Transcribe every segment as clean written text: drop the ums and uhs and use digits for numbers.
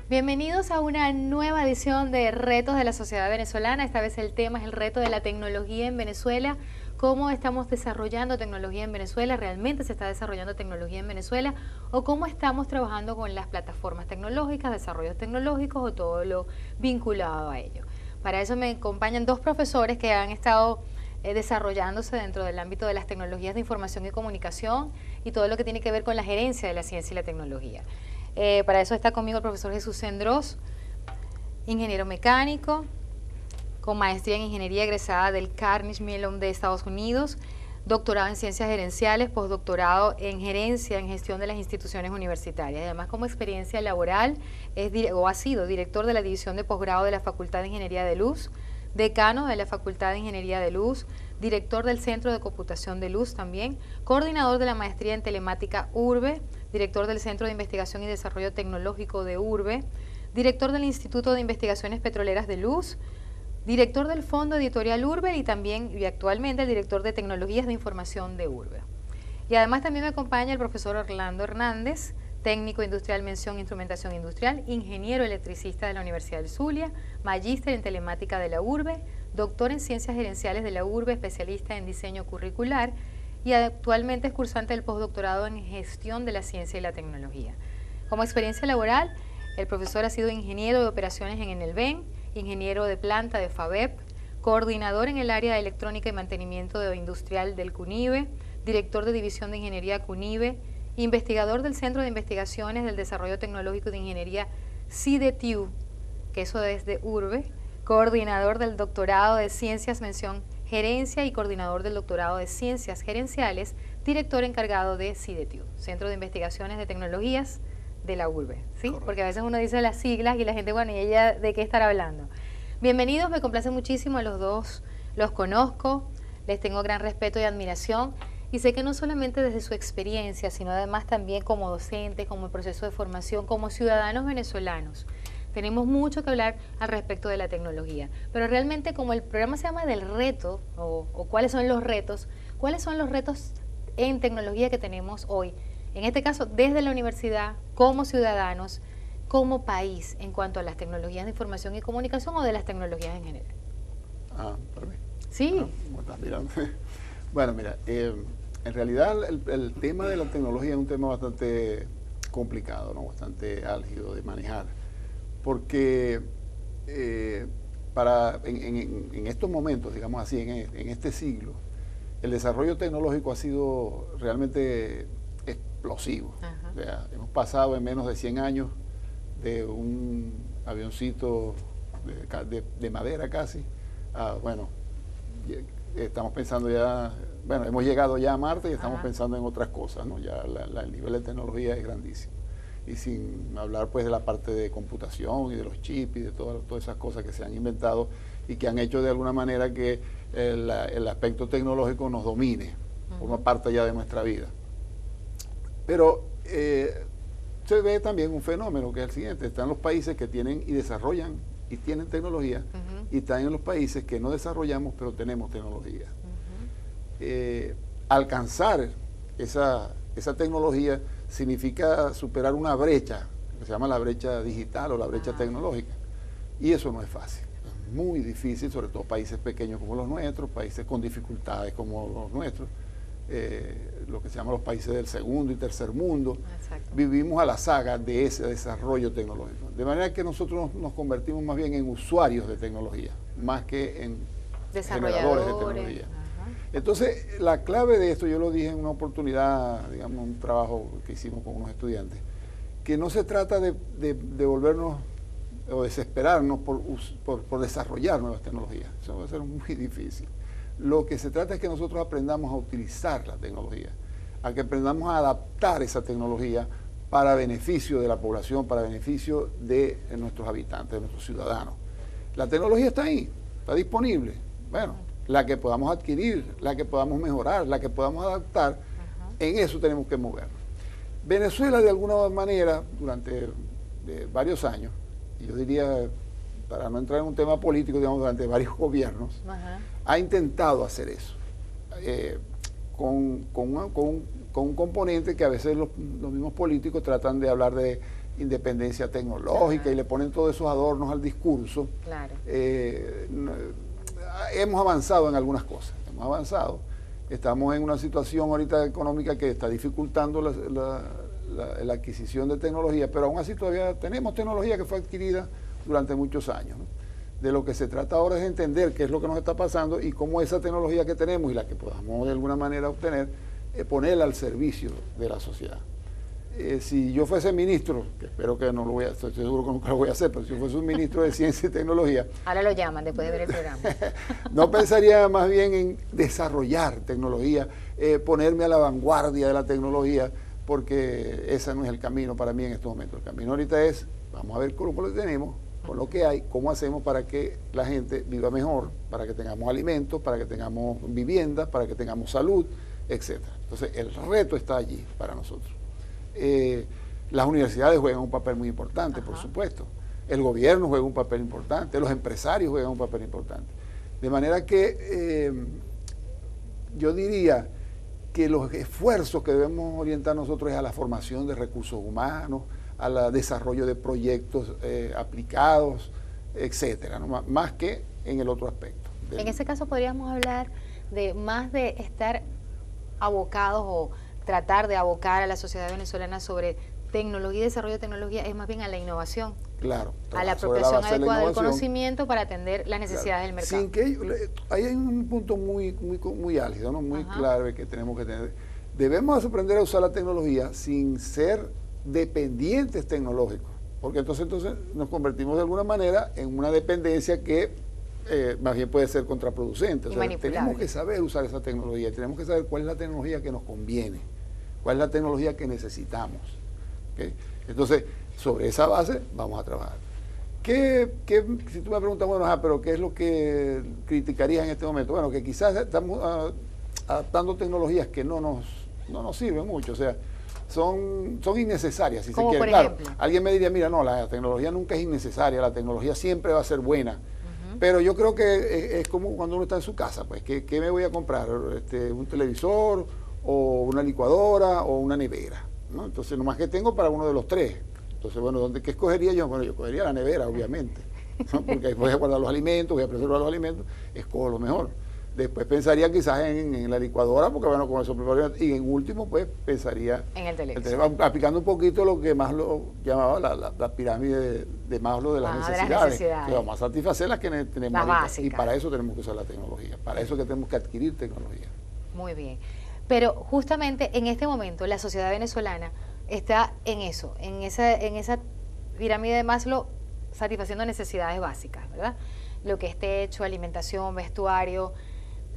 Bienvenidos a una nueva edición de Retos de la Sociedad Venezolana. Esta vez el tema es el reto de la tecnología en Venezuela. ¿Cómo estamos desarrollando tecnología en Venezuela? ¿Realmente se está desarrollando tecnología en Venezuela? ¿O cómo estamos trabajando con las plataformas tecnológicas, desarrollos tecnológicos o todo lo vinculado a ello? Para eso me acompañan dos profesores que han estado desarrollándose dentro del ámbito de las tecnologías de información y comunicación y todo lo que tiene que ver con la gerencia de la ciencia y la tecnología. Para eso está conmigo el profesor Jesús Sendros, ingeniero mecánico, con maestría en ingeniería egresada del Carnegie Mellon de Estados Unidos, doctorado en ciencias gerenciales, postdoctorado en gerencia en gestión de las instituciones universitarias. Además, como experiencia laboral, ha sido director de la división de posgrado de la Facultad de Ingeniería de Luz, decano de la Facultad de Ingeniería de Luz, director del Centro de Computación de Luz también, coordinador de la maestría en telemática URBE, director del Centro de Investigación y Desarrollo Tecnológico de URBE, director del Instituto de Investigaciones Petroleras de Luz, director del Fondo Editorial URBE y también y actualmente el director de Tecnologías de Información de URBE. Y además también me acompaña el profesor Orlando Hernández, técnico industrial mención instrumentación industrial, ingeniero electricista de la Universidad del Zulia, magíster en telemática de la URBE, doctor en ciencias gerenciales de la URBE, especialista en diseño curricular y actualmente es cursante del postdoctorado en gestión de la ciencia y la tecnología. Como experiencia laboral, el profesor ha sido ingeniero de operaciones en Enelven, ingeniero de planta de FABEP, coordinador en el área de electrónica y mantenimiento industrial del CUNIVE, director de división de ingeniería CUNIVE, investigador del Centro de Investigaciones del Desarrollo Tecnológico y de Ingeniería CIDETIU, que eso es de URBE, coordinador del doctorado de Ciencias Mención Gerencia y coordinador del doctorado de Ciencias Gerenciales, director encargado de CIDETIU, Centro de Investigaciones de Tecnologías de la URBE, ¿sí? Correcto. Porque a veces uno dice las siglas y la gente, bueno, ¿y ella de qué estará hablando? Bienvenidos, me complace muchísimo a los dos, los conozco, les tengo gran respeto y admiración y sé que no solamente desde su experiencia, sino además también como docentes, como el proceso de formación, como ciudadanos venezolanos. Tenemos mucho que hablar al respecto de la tecnología, pero realmente como el programa se llama del reto, o cuáles son los retos en tecnología que tenemos hoy, en este caso desde la universidad, como ciudadanos, como país, en cuanto a las tecnologías de información y comunicación o de las tecnologías en general. Para mí. Sí. ¿Cómo estás mirando? Bueno, mira, en realidad el tema de la tecnología es un tema bastante complicado, ¿no? Bastante álgido de manejar. Porque en estos momentos, digamos así, en este siglo, el desarrollo tecnológico ha sido realmente explosivo. Ajá. O sea, hemos pasado en menos de 100 años de un avioncito de madera casi a, bueno, estamos pensando ya, bueno, hemos llegado ya a Marte y estamos pensando en otras cosas, ¿no? Ya el nivel de tecnología es grandísimo. Y sin hablar pues de la parte de computación y de los chips y de todas esas cosas que se han inventado y que han hecho de alguna manera que el aspecto tecnológico nos domine, forma parte ya de nuestra vida. Pero se ve también un fenómeno que es el siguiente: están los países que tienen y desarrollan y tienen tecnología, y están en los países que no desarrollamos pero tenemos tecnología. Alcanzar esa tecnología significa superar una brecha, que se llama la brecha digital o la brecha tecnológica, y eso no es fácil, es muy difícil, sobre todo países pequeños como los nuestros, países con dificultades como los nuestros, lo que se llama los países del segundo y tercer mundo. Exacto. Vivimos a la saga de ese desarrollo tecnológico, de manera que nosotros nos convertimos más bien en usuarios de tecnología, más que en generadores de tecnología. Entonces, la clave de esto, yo lo dije en una oportunidad, digamos, un trabajo que hicimos con unos estudiantes, que no se trata de volvernos o desesperarnos por desarrollar nuevas tecnologías. Eso va a ser muy difícil. Lo que se trata es que nosotros aprendamos a utilizar la tecnología, a que aprendamos a adaptar esa tecnología para beneficio de la población, para beneficio de nuestros habitantes, de nuestros ciudadanos. La tecnología está ahí, está disponible. Bueno, la que podamos adquirir, la que podamos mejorar, la que podamos adaptar, en eso tenemos que movernos. Venezuela, de alguna manera, durante varios años, y yo diría, para no entrar en un tema político, digamos, durante varios gobiernos, ha intentado hacer eso, con con un componente que a veces los mismos políticos tratan de hablar de independencia tecnológica y le ponen todos esos adornos al discurso. Claro. Hemos avanzado en algunas cosas, hemos avanzado. Estamos en una situación ahorita económica que está dificultando la adquisición de tecnología, pero aún así todavía tenemos tecnología que fue adquirida durante muchos años, ¿no? De lo que se trata ahora es entender qué es lo que nos está pasando y cómo esa tecnología que tenemos y la que podamos de alguna manera obtener, ponerla al servicio de la sociedad. Si yo fuese ministro, que espero que no lo voy a, estoy seguro que nunca lo voy a hacer, pero si yo fuese un ministro de Ciencia y Tecnología... Ahora lo llaman después de ver el programa. No pensaría más bien en desarrollar tecnología, ponerme a la vanguardia de la tecnología, porque ese no es el camino para mí en estos momentos. El camino ahorita es, vamos a ver cómo lo tenemos, con lo que hay, cómo hacemos para que la gente viva mejor, para que tengamos alimentos, para que tengamos viviendas, para que tengamos salud, etc. Entonces, el reto está allí para nosotros. Las universidades juegan un papel muy importante, por supuesto. El gobierno juega un papel importante, los empresarios juegan un papel importante. De manera que yo diría que los esfuerzos que debemos orientar nosotros es a la formación de recursos humanos, al desarrollo de proyectos aplicados, etcétera, ¿no? Más que en el otro aspecto. En ese caso podríamos hablar de más de estar abocados o tratar de abocar a la sociedad venezolana sobre tecnología y desarrollo de tecnología, es más bien a la innovación. Claro. A la apropiación adecuada del conocimiento para atender las necesidades del mercado. Sin que ahí hay un punto muy álgido, ¿no? Muy clave que tenemos que tener. Debemos aprender a usar la tecnología sin ser dependientes tecnológicos, porque entonces nos convertimos de alguna manera en una dependencia que más bien puede ser contraproducente. O sea, tenemos que saber usar esa tecnología, tenemos que saber cuál es la tecnología que nos conviene, cuál es la tecnología que necesitamos. ¿Okay? Entonces, sobre esa base vamos a trabajar. Si tú me preguntas, bueno, pero ¿qué es lo que criticarías en este momento? Bueno, que quizás estamos adaptando tecnologías que no nos sirven mucho, o sea, son innecesarias, si se quiere. Claro, alguien me diría, mira, no, la tecnología nunca es innecesaria, la tecnología siempre va a ser buena. Pero yo creo que es como cuando uno está en su casa, pues, ¿qué me voy a comprar? ¿Un televisor o una licuadora o una nevera? ¿No? Entonces, nomás que tengo para uno de los tres. Entonces, bueno, ¿qué escogería yo? Bueno, yo escogería la nevera, obviamente, ¿no? Porque ahí voy a guardar los alimentos, voy a preservar los alimentos, escojo lo mejor. Después pensaría quizás en la licuadora, porque bueno, con eso prepararía. Y en último, pues, pensaría en el televisor. Aplicando un poquito lo que Maslow llamaba la pirámide de Maslow de las necesidades. Que vamos a satisfacer las que tenemos ahorita. Y para eso tenemos que usar la tecnología. Para eso que tenemos que adquirir tecnología. Muy bien. Pero justamente en este momento la sociedad venezolana está en eso, en esa pirámide de Maslow, satisfaciendo necesidades básicas, ¿verdad? Lo que es techo, alimentación, vestuario.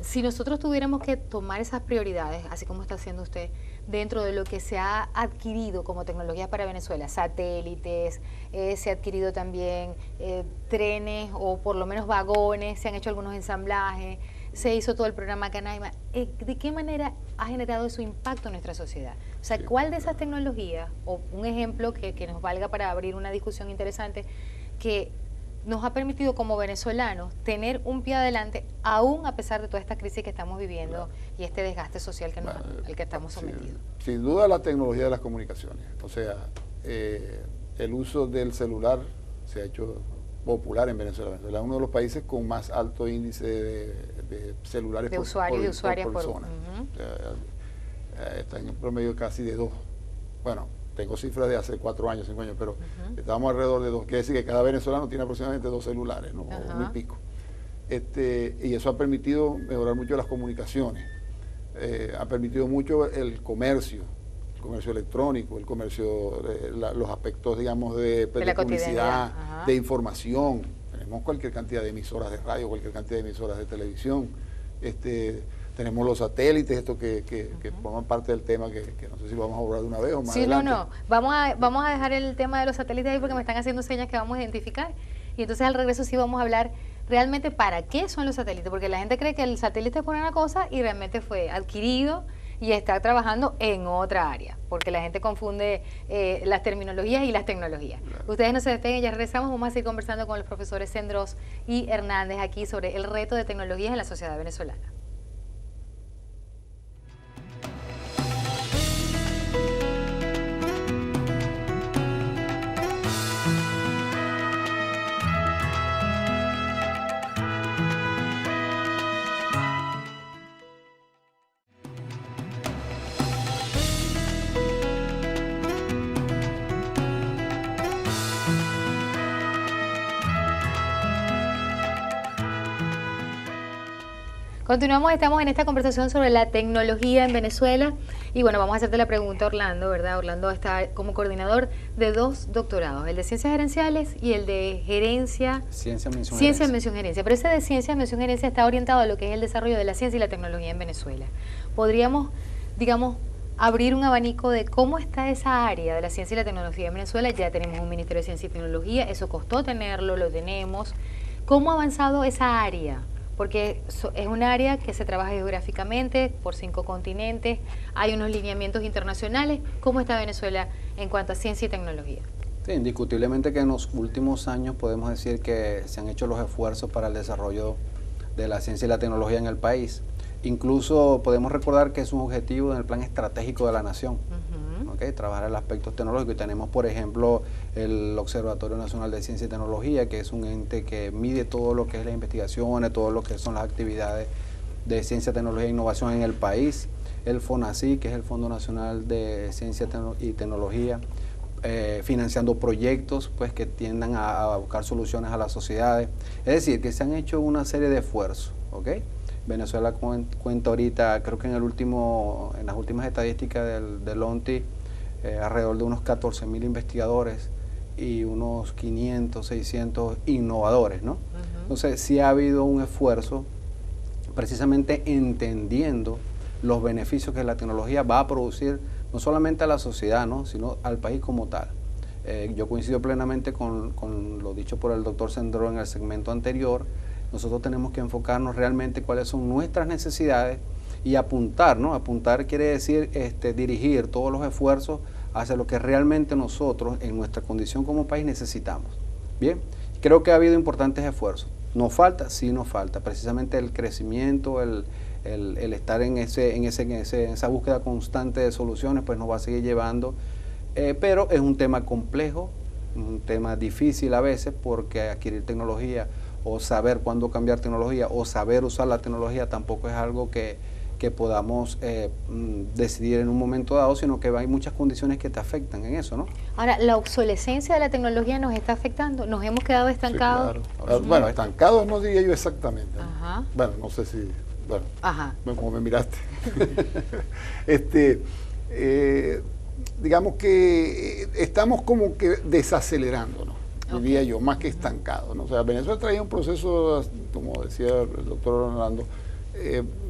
Si nosotros tuviéramos que tomar esas prioridades, así como está haciendo usted, dentro de lo que se ha adquirido como tecnología para Venezuela, satélites, se ha adquirido también trenes o por lo menos vagones, se han hecho algunos ensamblajes, se hizo todo el programa Canaima. ¿De qué manera ha generado su impacto en nuestra sociedad? O sea, ¿cuál de esas tecnologías, o un ejemplo que nos valga para abrir una discusión interesante, que nos ha permitido como venezolanos tener un pie adelante, aún a pesar de toda esta crisis que estamos viviendo y este desgaste social al que estamos sometidos? Sin duda la tecnología de las comunicaciones. O sea, el uso del celular se ha hecho popular en Venezuela. Venezuela es uno de los países con más alto índice de celulares de usuarios y usuarias por persona. Está en el promedio casi de 2. Bueno, tengo cifras de hace 4 años, 5 años, pero estábamos alrededor de 2. Quiere decir que cada venezolano tiene aproximadamente 2 celulares, ¿no? O 1 y pico. Y eso ha permitido mejorar mucho las comunicaciones. Ha permitido mucho el comercio electrónico, el comercio, los aspectos, digamos, de publicidad, de información. Tenemos cualquier cantidad de emisoras de radio, cualquier cantidad de emisoras de televisión. Tenemos los satélites, esto que forman parte del tema que no sé si lo vamos a abordar de una vez o más adelante. No. Vamos a dejar el tema de los satélites ahí porque me están haciendo señas que vamos a identificar. Y entonces al regreso sí vamos a hablar realmente para qué son los satélites, porque la gente cree que el satélite es por una cosa y realmente fue adquirido y está trabajando en otra área, porque la gente confunde las terminologías y las tecnologías. Claro. Ustedes no se despeguen, ya regresamos, vamos a seguir conversando con los profesores Cendrós y Hernández aquí sobre el reto de tecnologías en la sociedad venezolana. Continuamos, estamos en esta conversación sobre la tecnología en Venezuela y bueno, vamos a hacerte la pregunta a Orlando, ¿verdad? Orlando está como coordinador de 2 doctorados, el de Ciencias Gerenciales y el de Gerencia... Ciencia, Mención, Gerencia. Pero ese de Ciencia, Mención, Gerencia está orientado a lo que es el desarrollo de la ciencia y la tecnología en Venezuela. ¿Podríamos, digamos, abrir un abanico de cómo está esa área de la ciencia y la tecnología en Venezuela? Ya tenemos un Ministerio de Ciencia y Tecnología, eso costó tenerlo, lo tenemos. ¿Cómo ha avanzado esa área? Porque es un área que se trabaja geográficamente por 5 continentes, hay unos lineamientos internacionales. ¿Cómo está Venezuela en cuanto a ciencia y tecnología? Sí, indiscutiblemente que en los últimos años podemos decir que se han hecho los esfuerzos para el desarrollo de la ciencia y la tecnología en el país. Incluso podemos recordar que es un objetivo en el plan estratégico de la nación. Trabajar el aspecto tecnológico, y tenemos por ejemplo el Observatorio Nacional de Ciencia y Tecnología, que es un ente que mide todo lo que es las investigaciones, todo lo que son las actividades de ciencia, tecnología e innovación en el país, el FONACYT, que es el Fondo Nacional de Ciencia y Tecnología, financiando proyectos pues que tiendan a buscar soluciones a las sociedades. Es decir, que se han hecho una serie de esfuerzos, Venezuela cuenta ahorita, creo que en las últimas estadísticas del ONTI, alrededor de unos 14.000 investigadores y unos 500, 600 innovadores, ¿no? Entonces sí ha habido un esfuerzo precisamente entendiendo los beneficios que la tecnología va a producir no solamente a la sociedad, ¿no?, sino al país como tal. Yo coincido plenamente con lo dicho por el doctor Sendero en el segmento anterior. Nosotros tenemos que enfocarnos realmente cuáles son nuestras necesidades y apuntar, ¿no? Apuntar quiere decir dirigir todos los esfuerzos hacia lo que realmente nosotros en nuestra condición como país necesitamos. Bien, creo que ha habido importantes esfuerzos. ¿Nos falta? Sí nos falta. Precisamente el crecimiento, el estar en esa búsqueda constante de soluciones, pues nos va a seguir llevando. Pero es un tema complejo, un tema difícil a veces, porque adquirir tecnología o saber cuándo cambiar tecnología o saber usar la tecnología tampoco es algo que podamos decidir en un momento dado, sino que hay muchas condiciones que te afectan en eso, ¿no? Ahora, ¿la obsolescencia de la tecnología nos está afectando? ¿Nos hemos quedado estancados? Sí, claro. Bueno, estancados no diría yo exactamente. Ajá. Bueno, no sé si... Bueno, ajá, como me miraste. Digamos que estamos como que desacelerándonos, diría yo, más que estancados, ¿no? O sea, Venezuela traía un proceso, como decía el doctor Orlando,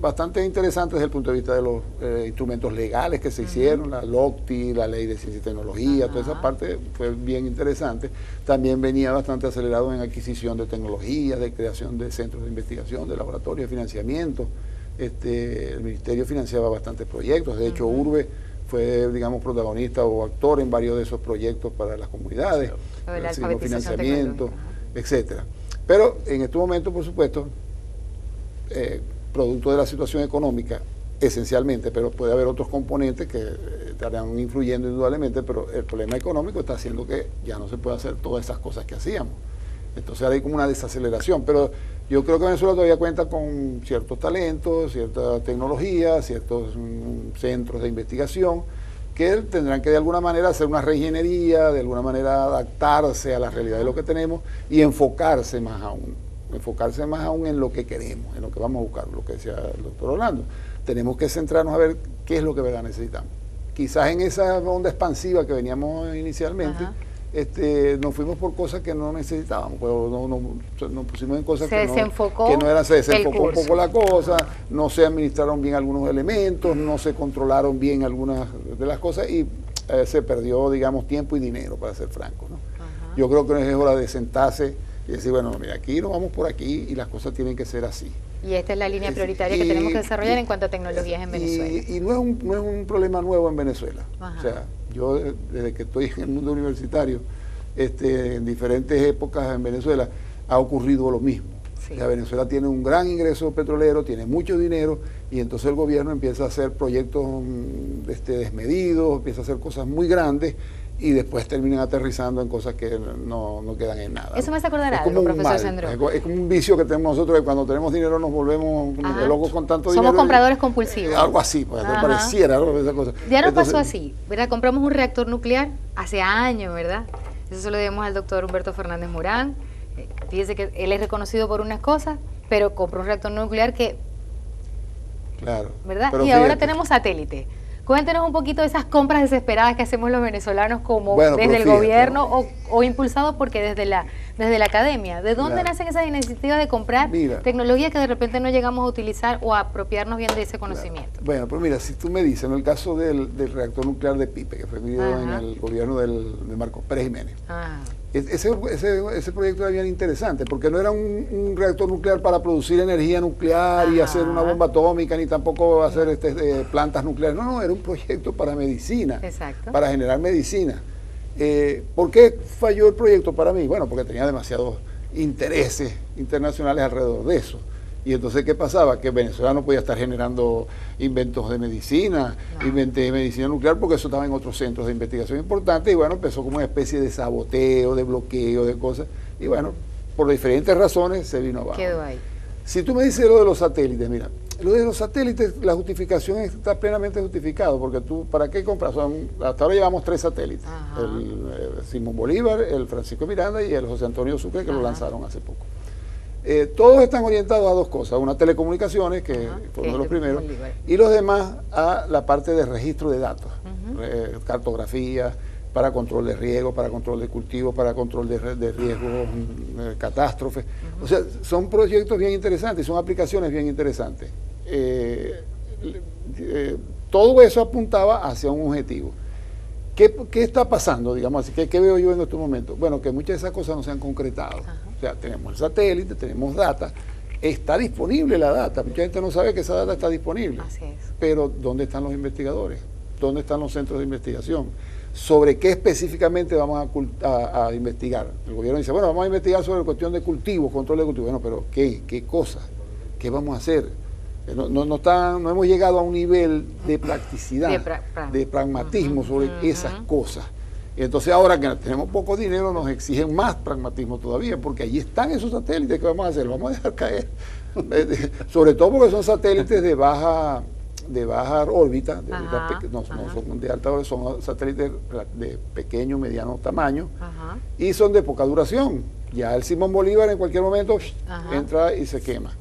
bastante interesante desde el punto de vista de los instrumentos legales que se hicieron, la LOCTI, la Ley de Ciencia y Tecnología, toda esa parte fue bien interesante. También venía bastante acelerado en adquisición de tecnología, de creación de centros de investigación, de laboratorios, de financiamiento. El Ministerio financiaba bastantes proyectos, de hecho URBE fue, digamos, protagonista o actor en varios de esos proyectos para las comunidades, recibimos financiamiento, etcétera. Pero en este momento, por supuesto, producto de la situación económica, esencialmente, pero puede haber otros componentes que estarán influyendo indudablemente, pero el problema económico está haciendo que ya no se pueda hacer todas esas cosas que hacíamos. Entonces hay como una desaceleración, pero yo creo que Venezuela todavía cuenta con ciertos talentos, cierta tecnología, ciertos centros de investigación que tendrán que de alguna manera hacer una reingeniería, de alguna manera adaptarse a la realidad de lo que tenemos y enfocarse más aún en lo que queremos, en lo que vamos a buscar, lo que decía el doctor Orlando. Tenemos que centrarnos a ver qué es lo que de verdad necesitamos. Quizás en esa onda expansiva que veníamos inicialmente, nos fuimos por cosas que no necesitábamos, pero nos pusimos en cosas que no eran, se desenfocó un poco la cosa, no se administraron bien algunos elementos, no se controlaron bien algunas de las cosas y se perdió, digamos, tiempo y dinero, para ser franco, ¿no? Yo creo que es hora de sentarse y decir, bueno, mira, aquí nos vamos por aquí y las cosas tienen que ser así. Y esta es la línea prioritaria que tenemos que desarrollar en cuanto a tecnologías en Venezuela. Y no es un problema nuevo en Venezuela. O sea, yo desde que estoy en el mundo universitario, en diferentes épocas en Venezuela, ha ocurrido lo mismo. Sí. O sea, Venezuela tiene un gran ingreso petrolero, tiene mucho dinero, y entonces el gobierno empieza a hacer proyectos desmedidos, empieza a hacer cosas muy grandes, y después terminan aterrizando en cosas que no quedan en nada. Eso me hace acordar algo, profesor Sendero. Es como un vicio que tenemos nosotros, que cuando tenemos dinero nos volvemos locos con tanto dinero. Somos compradores compulsivos. Algo así, pues, pareciera, ¿no? Esa cosa. Ya nos pasó así, ¿verdad? Compramos un reactor nuclear hace años, ¿verdad? Eso se lo debemos al doctor Humberto Fernández Morán. Fíjese que él es reconocido por unas cosas, pero compró un reactor nuclear que Claro. ¿Verdad? Y fíjate, ahora tenemos satélite. Cuéntenos un poquito de esas compras desesperadas que hacemos los venezolanos como desde el gobierno o impulsados porque desde la academia. ¿De dónde nacen esas iniciativas de comprar tecnología que de repente no llegamos a utilizar o a apropiarnos bien de ese conocimiento? Bueno, pues mira, si tú me dices, en el caso del reactor nuclear de Pipe, que fue vendido en el gobierno de Marcos Pérez Jiménez, ese proyecto era bien interesante, porque no era un reactor nuclear para producir energía nuclear y hacer una bomba atómica, ni tampoco hacer plantas nucleares. No, era un proyecto para medicina, para generar medicina. ¿Por qué falló el proyecto para mí? Bueno, porque tenía demasiados intereses internacionales alrededor de eso. Y entonces, ¿qué pasaba? Que Venezuela no podía estar generando inventos de medicina, inventos de medicina nuclear, porque eso estaba en otros centros de investigación importantes, y bueno, empezó como una especie de saboteo, de bloqueo, de cosas, y bueno, por diferentes razones se vino abajo. Quedó ahí. Si tú me dices lo de los satélites, mira, lo de los satélites, la justificación está plenamente justificado, porque tú, ¿para qué compras? Hasta ahora llevamos 3 satélites, el Simón Bolívar, el Francisco Miranda y el José Antonio Sucre, que lo lanzaron hace poco. Todos están orientados a 2 cosas, una telecomunicaciones, que fue uno de los primeros, y los demás a la parte de registro de datos, cartografía, para control de riego, para control de cultivos, para control de riesgos, catástrofes. O sea, son proyectos bien interesantes, son aplicaciones bien interesantes. Todo eso apuntaba hacia un objetivo. ¿Qué está pasando, digamos así? ¿Qué veo yo en estos momentos? Bueno, que muchas de esas cosas no se han concretado. O sea, tenemos el satélite, tenemos data, está disponible la data, mucha gente no sabe que esa data está disponible. Así es. Pero ¿dónde están los investigadores? ¿Dónde están los centros de investigación? ¿Sobre qué específicamente vamos a investigar? El gobierno dice, bueno, vamos a investigar sobre cuestión de cultivos, control de cultivos. Bueno, pero ¿qué cosas? ¿Qué vamos a hacer? No hemos llegado a un nivel de practicidad, de pragmatismo sobre esas cosas. Y entonces ahora que tenemos poco dinero nos exigen más pragmatismo todavía, porque allí están esos satélites. ¿Qué vamos a hacer? Los vamos a dejar caer. Sobre todo porque son satélites de baja órbita, no son de alta órbita, son satélites de pequeño, mediano tamaño, y son de poca duración. Ya el Simón Bolívar en cualquier momento entra y se quema.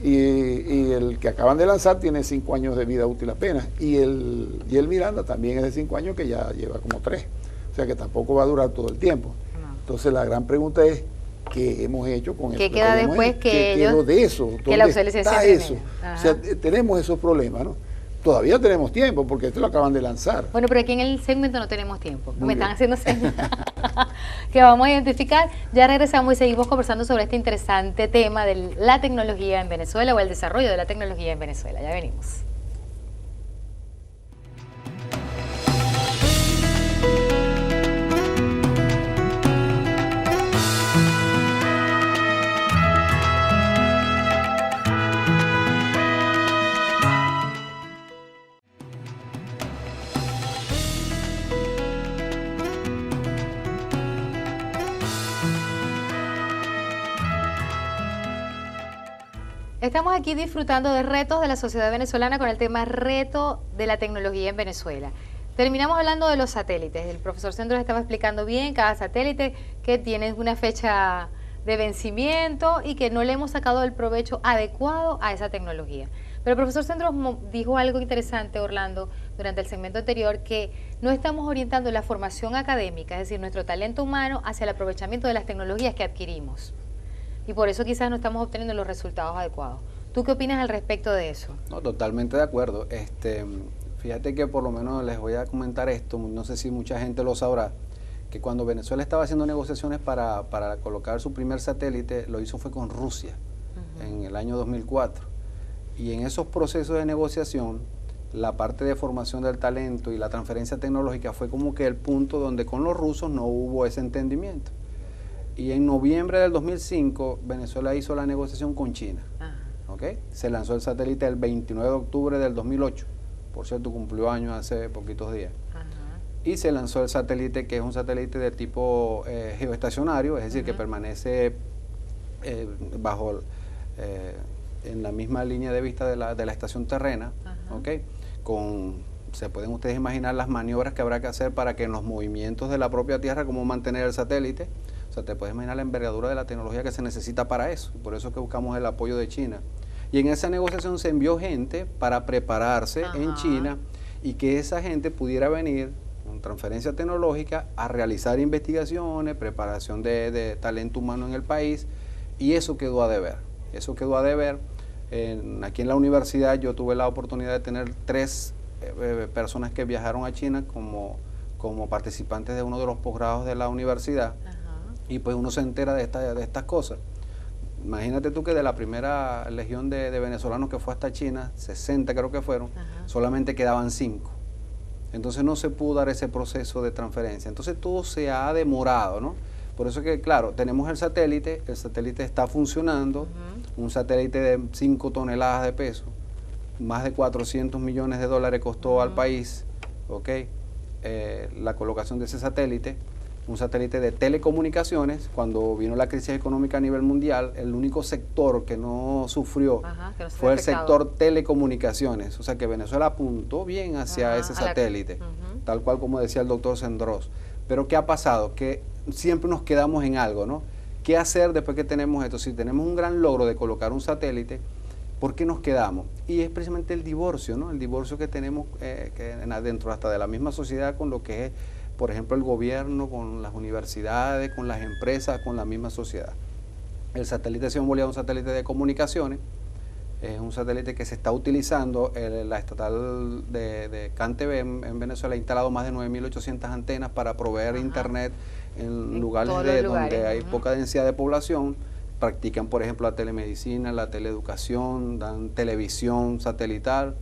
Y el que acaban de lanzar tiene 5 años de vida útil apenas, y el Miranda también es de 5 años, que ya lleva como 3, o sea que tampoco va a durar todo el tiempo. Entonces la gran pregunta es, ¿qué hemos hecho con eso? ¿Qué queda después ¿Qué quedó de eso? ¿Dónde está eso? O sea, tenemos esos problemas, ¿no? Todavía tenemos tiempo, porque esto lo acaban de lanzar. Bueno, pero aquí en el segmento no tenemos tiempo. Me están haciendo señas que vamos a identificar. Ya regresamos y seguimos conversando sobre este interesante tema de la tecnología en Venezuela, o el desarrollo de la tecnología en Venezuela. Ya venimos. Estamos aquí disfrutando de retos de la sociedad venezolana con el tema reto de la tecnología en Venezuela. Terminamos hablando de los satélites. El profesor Sendros estaba explicando bien cada satélite que tiene una fecha de vencimiento y que no le hemos sacado el provecho adecuado a esa tecnología. Pero el profesor Sendros dijo algo interesante, Orlando, durante el segmento anterior, que no estamos orientando la formación académica, es decir, nuestro talento humano, hacia el aprovechamiento de las tecnologías que adquirimos. Y por eso quizás no estamos obteniendo los resultados adecuados. ¿Tú qué opinas al respecto de eso? No, totalmente de acuerdo. Fíjate que por lo menos les voy a comentar esto, no sé si mucha gente lo sabrá, que cuando Venezuela estaba haciendo negociaciones para colocar su primer satélite, lo hizo fue con Rusia, en el año 2004. Y en esos procesos de negociación, la parte de formación del talento y la transferencia tecnológica fue como que el punto donde con los rusos no hubo ese entendimiento. Y en noviembre del 2005, Venezuela hizo la negociación con China. ¿Okay? Se lanzó el satélite el 29 de octubre del 2008. Por cierto, cumplió años hace poquitos días. Y se lanzó el satélite, que es un satélite de tipo geoestacionario, es decir, que permanece en la misma línea de vista de la estación terrena. ¿Okay? Se pueden ustedes imaginar las maniobras que habrá que hacer para que en los movimientos de la propia Tierra, cómo mantener el satélite. O sea, te puedes imaginar la envergadura de la tecnología que se necesita para eso. Y por eso es que buscamos el apoyo de China. Y en esa negociación se envió gente para prepararse en China y que esa gente pudiera venir con transferencia tecnológica a realizar investigaciones, preparación de talento humano en el país, y eso quedó a deber. Eso quedó a deber. Aquí en la universidad yo tuve la oportunidad de tener 3 personas que viajaron a China como participantes de uno de los posgrados de la universidad, y pues uno se entera de estas cosas. Imagínate tú que de la primera legión de venezolanos que fue hasta China, 60 creo que fueron, solamente quedaban 5. Entonces no se pudo dar ese proceso de transferencia. Entonces todo se ha demorado, ¿no? Por eso que, claro, tenemos el satélite está funcionando, un satélite de 5 toneladas de peso, más de 400 millones de dólares costó al país, ¿ok? La colocación de ese satélite, un satélite de telecomunicaciones. Cuando vino la crisis económica a nivel mundial, el único sector que no sufrió fue el sector telecomunicaciones. O sea que Venezuela apuntó bien hacia ese satélite, tal cual como decía el doctor Sendros. Pero ¿qué ha pasado? Que siempre nos quedamos en algo, ¿no? ¿Qué hacer después que tenemos esto? Si tenemos un gran logro de colocar un satélite, ¿por qué nos quedamos? Y es precisamente el divorcio, ¿no? El divorcio que tenemos dentro hasta de la misma sociedad con lo que es, por ejemplo, el gobierno, con las universidades, con las empresas, con la misma sociedad. El satélite Simón Bolívar es un satélite de comunicaciones, es un satélite que se está utilizando. La estatal de CanTV en Venezuela ha instalado más de 9.800 antenas para proveer internet en lugares donde hay poca densidad de población. Practican, por ejemplo, la telemedicina, la teleeducación, dan televisión satelital,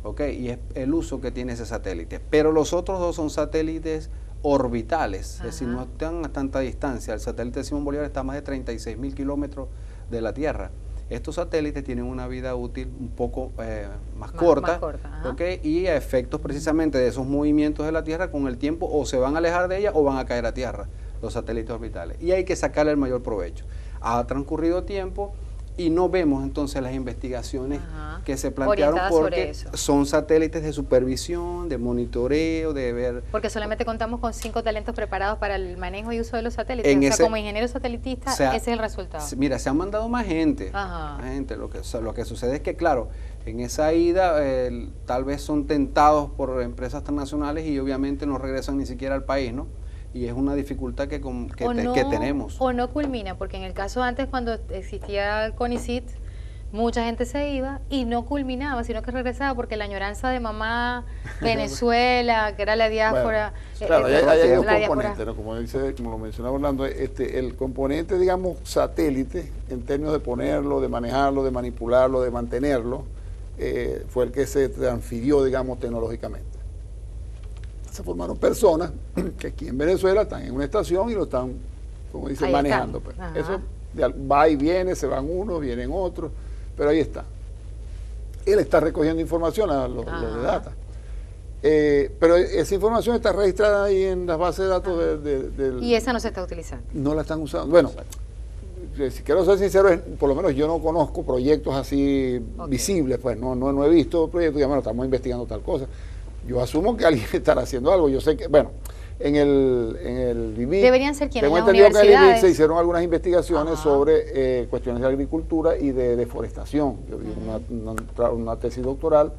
¿ok? Y es el uso que tiene ese satélite. Pero los otros 2 son satélites orbitales, es decir, no están a tanta distancia. El satélite Simón Bolívar está a más de 36.000 kilómetros de la Tierra. Estos satélites tienen una vida útil un poco más corta, ¿okay? Y a efectos precisamente de esos movimientos de la Tierra, con el tiempo o se van a alejar de ella o van a caer a Tierra, los satélites orbitales. Y hay que sacarle el mayor provecho. Ha transcurrido tiempo y no vemos entonces las investigaciones que se plantearon porque son satélites de supervisión, de monitoreo, de ver... Porque solamente contamos con 5 talentos preparados para el manejo y uso de los satélites. Como ingeniero satelitista, ese es el resultado. Mira, se han mandado más gente. Lo que sucede es que, claro, en esa ida tal vez son tentados por empresas transnacionales y obviamente no regresan ni siquiera al país, ¿no? Y es una dificultad que tenemos. O no culmina, porque en el caso antes, cuando existía el CONICYT, mucha gente se iba y no culminaba, sino que regresaba, porque la añoranza de mamá, Venezuela, que era la diáspora. Bueno, claro, hay dos componentes, ¿no? Como lo mencionaba Orlando, el componente, digamos, satélite, en términos de ponerlo, de manejarlo, de manipularlo, de mantenerlo, fue el que se transfirió, digamos, tecnológicamente. Se formaron personas que aquí en Venezuela están en una estación y lo están, como dicen, manejando. Pues. Eso va y viene, se van unos, vienen otros, pero ahí está. Él está recogiendo información, los de data. Pero esa información está registrada ahí en las bases de datos y esa no se está utilizando. No la están usando. Bueno, si quiero ser sincero, por lo menos yo no conozco proyectos así visibles, pues no he visto proyectos que estamos investigando tal cosa. Yo asumo que alguien estará haciendo algo. Yo sé que, bueno, en el IBIC, deberían ser quienes, tengo entendido que en el IBIC se hicieron algunas investigaciones sobre cuestiones de agricultura y de deforestación. Yo vi una tesis doctoral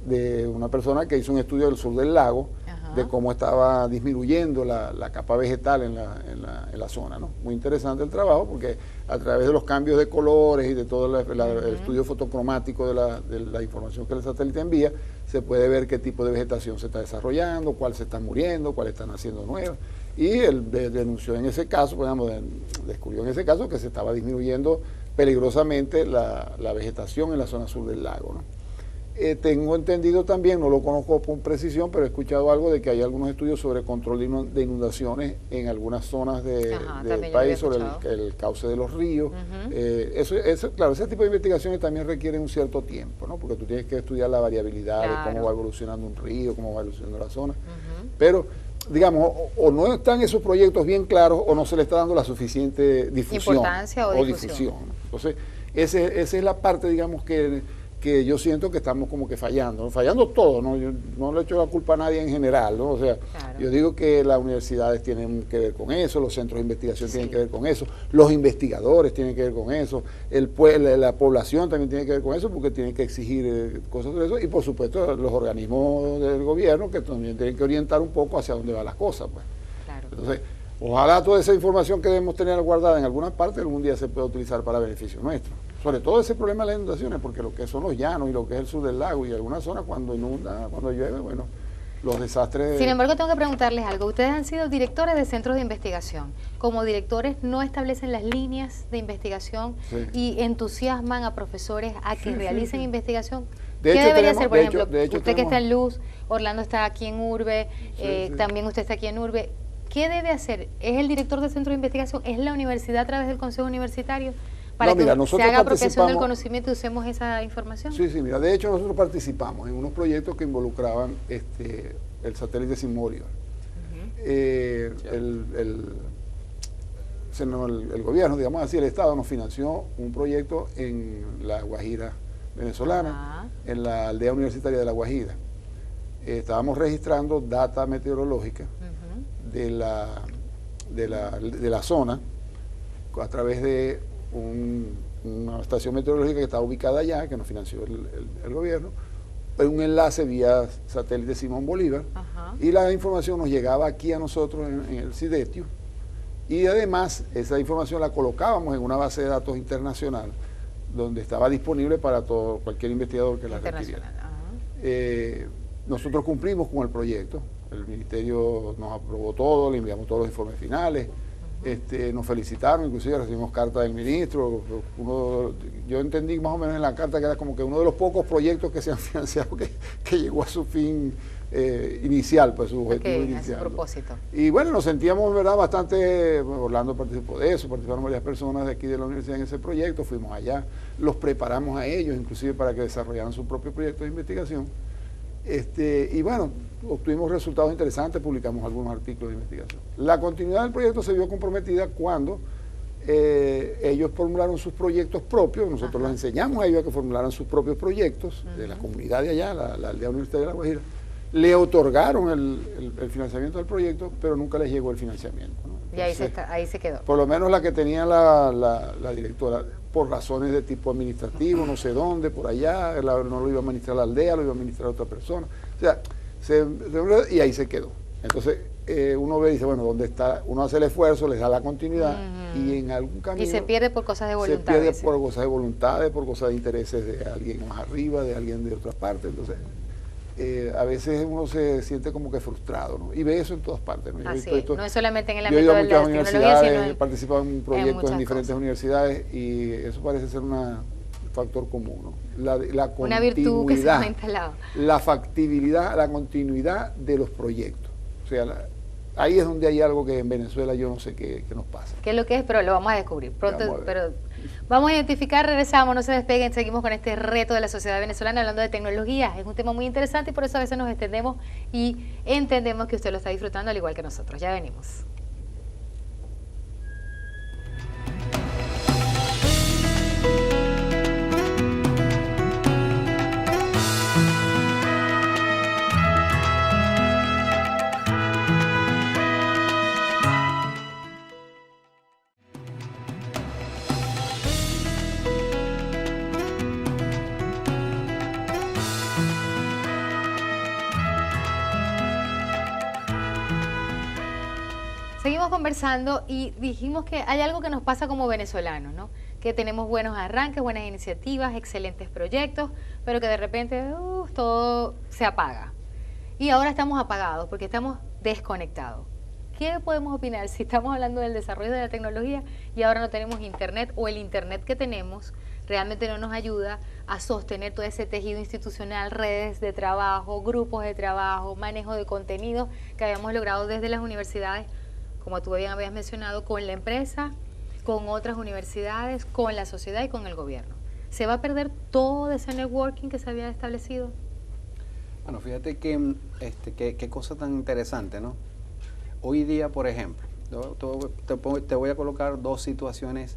de una persona que hizo un estudio del sur del lago, de cómo estaba disminuyendo la capa vegetal en la zona, ¿no? Muy interesante el trabajo, porque a través de los cambios de colores y de todo el estudio fotocromático de la información que el satélite envía, se puede ver qué tipo de vegetación se está desarrollando, cuál se está muriendo, cuál están haciendo nuevas. Y él denunció en ese caso, descubrió en ese caso que se estaba disminuyendo peligrosamente la vegetación en la zona sur del lago, ¿no? Tengo entendido también, no lo conozco con precisión, pero he escuchado algo de que hay algunos estudios sobre control de inundaciones en algunas zonas del país, sobre el cauce de los ríos. Claro, ese tipo de investigaciones también requieren un cierto tiempo, ¿no? Porque tú tienes que estudiar la variabilidad de cómo va evolucionando un río, cómo va evolucionando la zona. Pero, digamos, o no están esos proyectos bien claros o no se le está dando la suficiente difusión. Importancia o difusión. Entonces, esa es la parte, digamos, que que yo siento que estamos como que fallando, ¿no? Fallando todo, ¿no? Yo no le echo la culpa a nadie en general, ¿no? O sea, claro, yo digo que las universidades tienen que ver con eso, los centros de investigación tienen que ver con eso, los investigadores tienen que ver con eso, la población también tiene que ver con eso, porque tienen que exigir cosas de eso, y por supuesto los organismos del gobierno que también tienen que orientar un poco hacia dónde van las cosas, pues. Claro. Entonces, ojalá toda esa información que debemos tener guardada en alguna parte algún día se pueda utilizar para beneficio nuestro. Sobre todo ese problema de las inundaciones, porque lo que son los llanos y lo que es el sur del lago y algunas zonas cuando inunda, cuando llueve, bueno, los desastres... Sin embargo, tengo que preguntarles algo. Ustedes han sido directores de centros de investigación. Como directores, ¿no establecen las líneas de investigación y entusiasman a profesores a que realicen investigación? ¿Qué debería hacer, por ejemplo? Usted que está en Luz, Orlando está aquí en Urbe, también usted está aquí en Urbe. ¿Qué debe hacer? ¿Es el director del centro de investigación? ¿Es la universidad a través del consejo universitario? Para que se haga apropiación del conocimiento y usemos esa información. Sí, mira, de hecho nosotros participamos en unos proyectos que involucraban el satélite Simon-Bolivar. El gobierno, digamos así, el Estado nos financió un proyecto en la Guajira venezolana, en la aldea universitaria de la Guajira. Estábamos registrando data meteorológica de la zona a través de una estación meteorológica que estaba ubicada allá, que nos financió el gobierno, un enlace vía satélite Simón Bolívar, y la información nos llegaba aquí a nosotros en el CIDETIO, y además esa información la colocábamos en una base de datos internacional, donde estaba disponible para cualquier investigador que la requiriera. Nosotros cumplimos con el proyecto, el ministerio nos aprobó todo, le enviamos todos los informes finales, nos felicitaron, inclusive recibimos carta del ministro. Yo entendí más o menos en la carta que era como que uno de los pocos proyectos que se han financiado que llegó a su fin inicial, pues su objetivo inicial. A su propósito. Y bueno, nos sentíamos, ¿verdad?, bastante, Orlando participó de eso, participaron varias personas de aquí de la universidad en ese proyecto, fuimos allá, los preparamos a ellos, inclusive para que desarrollaran su propio proyecto de investigación. Y bueno, obtuvimos resultados interesantes, publicamos algunos artículos de investigación. La continuidad del proyecto se vio comprometida cuando ellos formularon sus proyectos propios, nosotros les enseñamos a ellos a que formularan sus propios proyectos de la comunidad de allá, la aldea universitaria de La Guajira. Le otorgaron el financiamiento del proyecto, pero nunca les llegó el financiamiento, ¿no? Entonces, y ahí se quedó. Por lo menos la que tenía la directora, por razones de tipo administrativo, no sé dónde, por allá, no lo iba a administrar la aldea, lo iba a administrar otra persona. O sea, y ahí se quedó. Entonces, uno ve y dice, bueno, ¿dónde está? Uno hace el esfuerzo, les da la continuidad y en algún camino... Y se pierde por cosas de voluntad. Se pierde por cosas de voluntades, por cosas de intereses de alguien más arriba, de alguien de otra parte. Entonces, a veces uno se siente como que frustrado, ¿no? Y ve eso en todas partes, ¿no? Así es, no es solamente en el ámbito de la tecnología, sino he participado en proyectos en diferentes universidades y eso parece ser un factor común, ¿no? Una virtud que se ha instalado. La factibilidad, la continuidad de los proyectos. O sea, ahí es donde hay algo que en Venezuela yo no sé qué nos pasa. ¿Qué es lo que es? Pero lo vamos a descubrir pronto. Pero vamos a identificar, regresamos, no se despeguen, seguimos con este reto de la sociedad venezolana hablando de tecnología. Es un tema muy interesante y por eso a veces nos extendemos y entendemos que usted lo está disfrutando al igual que nosotros. Ya venimos. Seguimos conversando y dijimos que hay algo que nos pasa como venezolanos, ¿no? Que tenemos buenos arranques, buenas iniciativas, excelentes proyectos, pero que de repente todo se apaga. Y ahora estamos apagados porque estamos desconectados. ¿Qué podemos opinar si estamos hablando del desarrollo de la tecnología y ahora no tenemos internet o el internet que tenemos realmente no nos ayuda a sostener todo ese tejido institucional, redes de trabajo, grupos de trabajo, manejo de contenido que habíamos logrado desde las universidades, como tú bien habías mencionado, con la empresa, con otras universidades, con la sociedad y con el gobierno? ¿Se va a perder todo ese networking que se había establecido? Bueno, fíjate que qué cosa tan interesante, ¿no? Hoy día, por ejemplo, te voy a colocar dos situaciones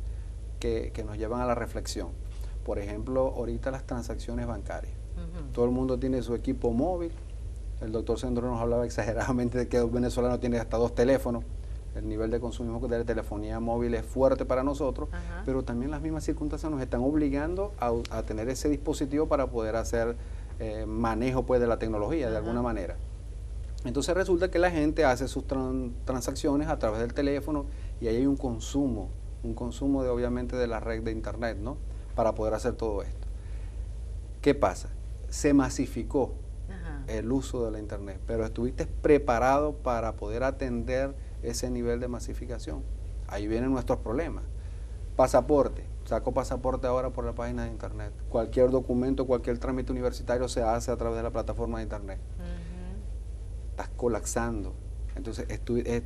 que nos llevan a la reflexión. Por ejemplo, ahorita las transacciones bancarias. Todo el mundo tiene su equipo móvil. El doctor Sendro nos hablaba exageradamente de que el venezolano tiene hasta 2 teléfonos. El nivel de consumismo de la telefonía móvil es fuerte para nosotros, pero también las mismas circunstancias nos están obligando a tener ese dispositivo para poder hacer manejo pues, de la tecnología de alguna manera. Entonces resulta que la gente hace sus transacciones a través del teléfono y ahí hay un consumo de obviamente de la red de internet, ¿no? Para poder hacer todo esto. ¿Qué pasa? Se masificó el uso de la internet, pero estuviste preparado para poder atender ese nivel de masificación. Ahí vienen nuestros problemas. Pasaporte. Saco pasaporte ahora por la página de internet. Cualquier documento, cualquier trámite universitario se hace a través de la plataforma de internet. Estás colapsando. Entonces,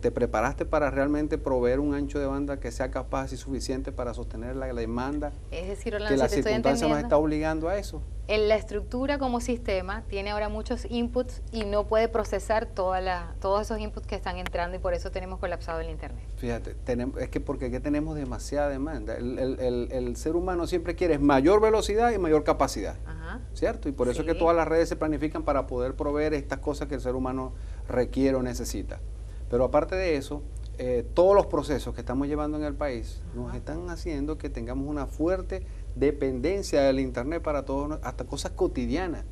te preparaste para realmente proveer un ancho de banda que sea capaz y suficiente para sostener la demanda. Es decir, Orlando, que la si te circunstancia nos está obligando a eso. En la estructura como sistema tiene ahora muchos inputs y no puede procesar todos esos inputs que están entrando y por eso tenemos colapsado el internet. Fíjate, porque tenemos demasiada demanda. El ser humano siempre quiere mayor velocidad y mayor capacidad, ¿cierto? Y por eso es que todas las redes se planifican para poder proveer estas cosas que el ser humano requiere o necesita. Pero aparte de eso, todos los procesos que estamos llevando en el país nos están haciendo que tengamos una fuerte dependencia del internet para todo, hasta cosas cotidianas.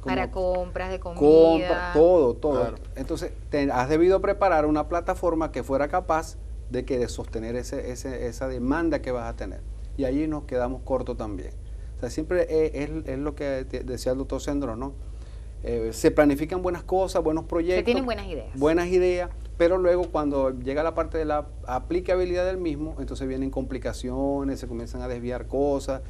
Para compras de comida. Todo. Claro. Entonces, has debido preparar una plataforma que fuera capaz de sostener esa demanda que vas a tener. Y allí nos quedamos cortos también. O sea, siempre es lo que decía el doctor Sendro, ¿no? Se planifican buenas cosas, buenos proyectos. Se tienen buenas ideas. Buenas ideas, pero luego cuando llega la parte de la aplicabilidad del mismo, entonces vienen complicaciones, se comienzan a desviar cosas.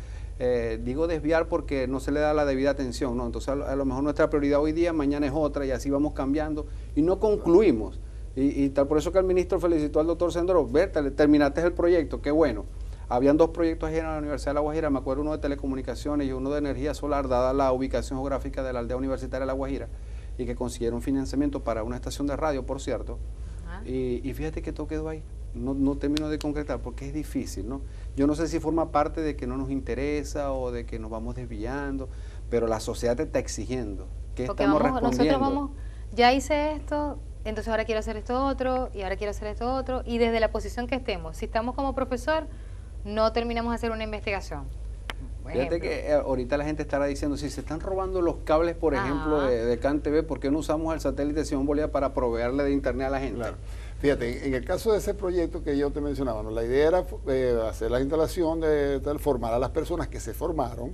Digo desviar porque no se le da la debida atención, ¿no? Entonces a lo mejor nuestra prioridad hoy día, mañana es otra y así vamos cambiando y no concluimos. Y tal, por eso que el ministro felicitó al doctor Sendro, Berta, terminaste el proyecto, qué bueno. Habían 2 proyectos ahí en la Universidad de La Guajira, me acuerdo uno de telecomunicaciones y uno de energía solar, dada la ubicación geográfica de la aldea universitaria de La Guajira, y que consiguieron financiamiento para una estación de radio, por cierto. Y fíjate que todo quedó ahí. No termino de concretar porque es difícil, ¿no? Yo no sé si forma parte de que no nos interesa o de que nos vamos desviando, pero la sociedad te está exigiendo que estamos respondiendo. Nosotros ya hice esto, entonces ahora quiero hacer esto otro, y ahora quiero hacer esto otro, y desde la posición que estemos, si estamos como profesor, no terminamos de hacer una investigación. Fíjate que ahorita la gente estará diciendo, si se están robando los cables, por ejemplo, de CanTV, ¿por qué no usamos el satélite Simón Bolívar para proveerle de internet a la gente? Claro. Fíjate, en el caso de ese proyecto que yo te mencionaba, ¿no? La idea era hacer la instalación, formar a las personas que se formaron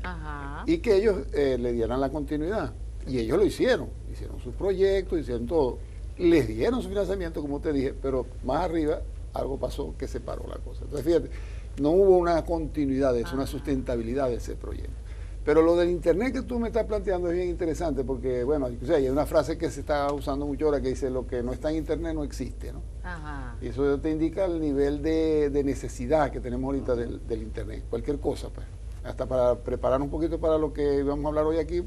y que ellos le dieran la continuidad. Y ellos lo hicieron sus proyectos, hicieron todo. Les dieron su financiamiento, como te dije, pero más arriba algo pasó que separó la cosa. Entonces, fíjate, no hubo una continuidad de eso, una sustentabilidad de ese proyecto. Pero lo del internet que tú me estás planteando es bien interesante porque, bueno, hay una frase que se está usando mucho ahora que dice, lo que no está en internet no existe, ¿no? Y eso te indica el nivel de necesidad que tenemos ahorita del internet, cualquier cosa, pues. Hasta para preparar un poquito para lo que vamos a hablar hoy aquí,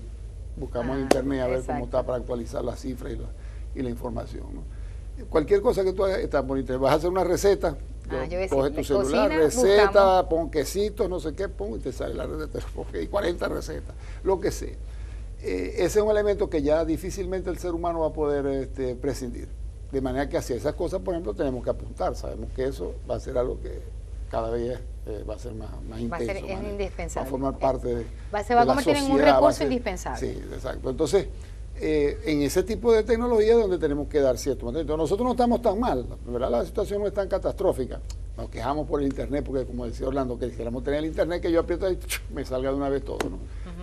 buscamos en internet a ver cómo está para actualizar las cifras y la información, ¿no? Cualquier cosa que tú hagas está por internet. Vas a hacer una receta, coge tu celular, receta, pon quesitos, no sé qué, pon y te sale la receta, y 40 recetas, lo que sea. Ese es un elemento que ya difícilmente el ser humano va a poder prescindir. De manera que hacia esas cosas, por ejemplo, tenemos que apuntar. Sabemos que eso va a ser algo que cada vez va a ser más intenso. Es indispensable. Va a formar parte de se va a convertir en un recurso indispensable. Sí, exacto. Entonces, en ese tipo de tecnología es donde tenemos que dar cierto mantenimiento. Nosotros no estamos tan mal, ¿verdad? La situación no es tan catastrófica. Nos quejamos por el internet, porque como decía Orlando, que quisiéramos tener el internet, que yo aprieto y me salga de una vez todo, ¿no?